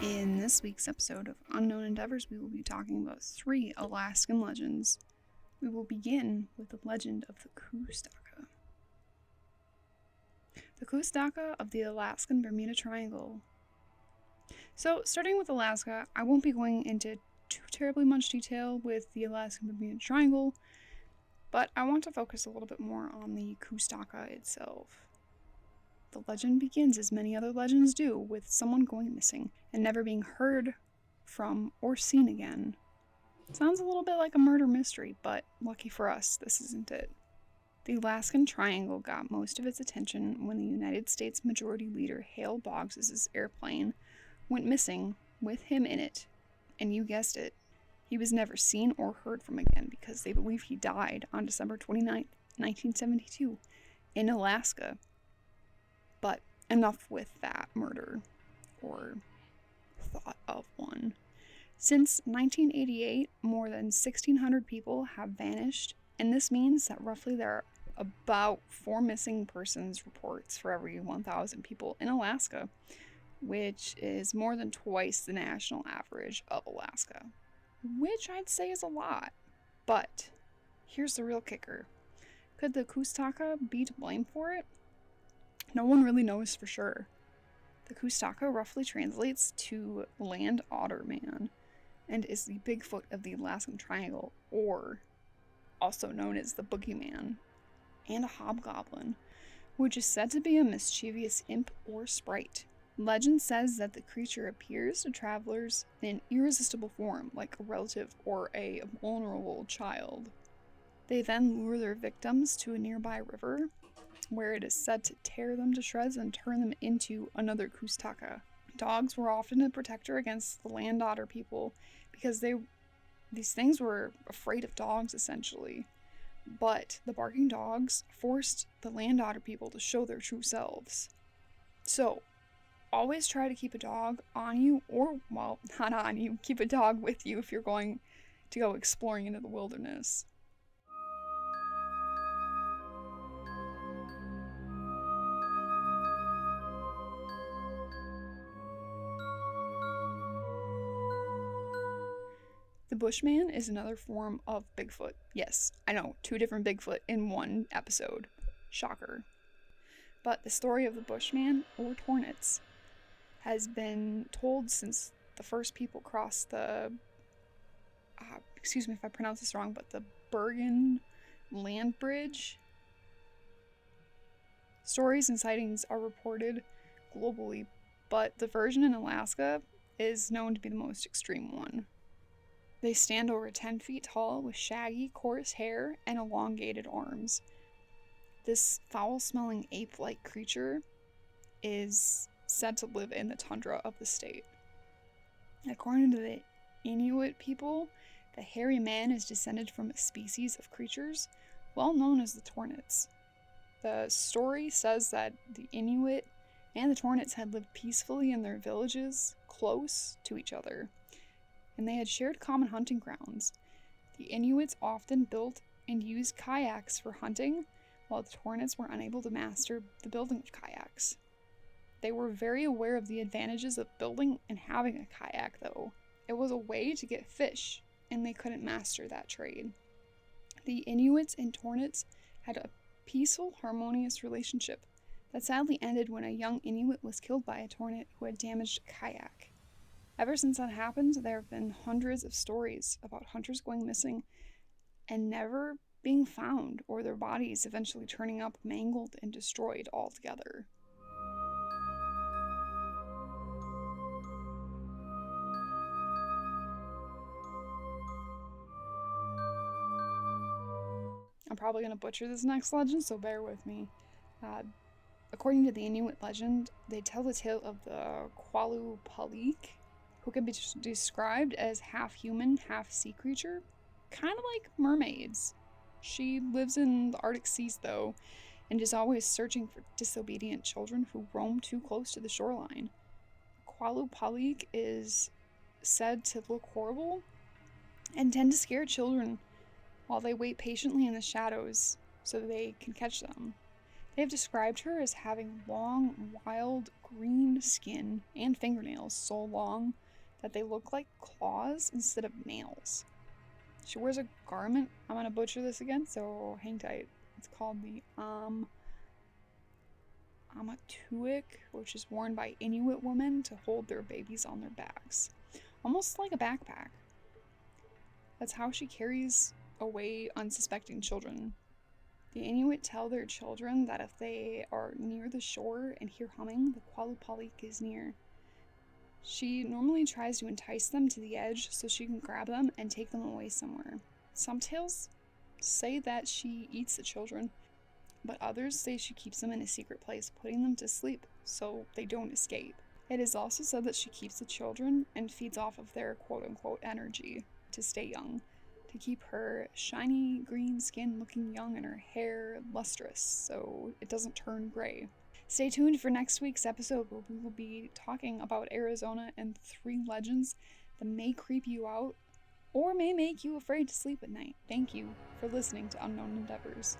In this week's episode of Unknown Endeavors, we will be talking about 3 Alaskan legends. We will begin with the legend of the Kushtaka. The Kushtaka of the Alaskan Bermuda Triangle. So, starting with Alaska, I won't be going into too terribly much detail with the Alaskan Bermuda Triangle, but I want to focus a little bit more on the Kushtaka itself. The legend begins, as many other legends do, with someone going missing and never being heard from or seen again. Sounds a little bit like a murder mystery, but lucky for us, this isn't it. The Alaskan Triangle got most of its attention when the United States Majority Leader Hale Boggs' airplane went missing with him in it, and you guessed it, he was never seen or heard from again because they believe he died on December 29, 1972, in Alaska. But enough with that murder, or thought of one. Since 1988, more than 1,600 people have vanished, and this means that roughly there are about 4 missing persons reports for every 1,000 people in Alaska, which is more than twice the national average of Alaska, which I'd say is a lot. But here's the real kicker. Could the Kushtaka be to blame for it? No one really knows for sure. The Kushtaka roughly translates to land otter man and is the Bigfoot of the Alaskan Triangle, or also known as the boogeyman, and a hobgoblin, which is said to be a mischievous imp or sprite. Legend says that the creature appears to travelers in irresistible form, like a relative or a vulnerable child. They then lure their victims to a nearby river, where it is said to tear them to shreds and turn them into another Kushtaka. Dogs were often a protector against the land otter people because these things were afraid of dogs, essentially. But the barking dogs forced the land otter people to show their true selves. So, always try to keep a dog on you, or, well, not on you, keep a dog with you if you're going to go exploring into the wilderness. The Bushman is another form of Bigfoot. Yes, I know, 2 different Bigfoot in one episode. Shocker. But the story of the Bushman, or Tornets, has been told since the first people crossed the, excuse me if I pronounce this wrong, but the Bergen land bridge. Stories and sightings are reported globally, but the version in Alaska is known to be the most extreme one. They stand over 10 feet tall with shaggy, coarse hair and elongated arms. This foul-smelling ape-like creature is said to live in the tundra of the state. According to the Inuit people, the hairy man is descended from a species of creatures well known as the Tornets. The story says that the Inuit and the Tornets had lived peacefully in their villages close to each other, and they had shared common hunting grounds. The Inuits often built and used kayaks for hunting, while the Tornets were unable to master the building of kayaks. They were very aware of the advantages of building and having a kayak, though. It was a way to get fish, and they couldn't master that trade. The Inuits and Tornets had a peaceful, harmonious relationship that sadly ended when a young Inuit was killed by a Tornet who had damaged a kayak. Ever since that happened, there have been hundreds of stories about hunters going missing and never being found, or their bodies eventually turning up mangled and destroyed altogether. I'm probably going to butcher this next legend, so bear with me. According to the Inuit legend, they tell the tale of the Qualupalik, who can be described as half human, half sea creature, kind of like mermaids. She lives in the Arctic seas, though, and is always searching for disobedient children who roam too close to the shoreline. Qualupalik is said to look horrible and tend to scare children while they wait patiently in the shadows so they can catch them. They have described her as having long, wild green skin and fingernails so long that they look like claws instead of nails. She wears a garment. I'm going to butcher this again, so hang tight. It's called the Amatuik, which is worn by Inuit women to hold their babies on their backs. Almost like a backpack. That's how she carries away unsuspecting children. The Inuit tell their children that if they are near the shore and hear humming, the Qualupalik is near. She normally tries to entice them to the edge so she can grab them and take them away somewhere. Some tales say that she eats the children, but others say she keeps them in a secret place, putting them to sleep so they don't escape. It is also said that she keeps the children and feeds off of their quote-unquote energy to stay young, to keep her shiny green skin looking young and her hair lustrous so it doesn't turn gray. Stay tuned for next week's episode where we will be talking about Arizona and 3 legends that may creep you out or may make you afraid to sleep at night. Thank you for listening to Unknown Endeavors.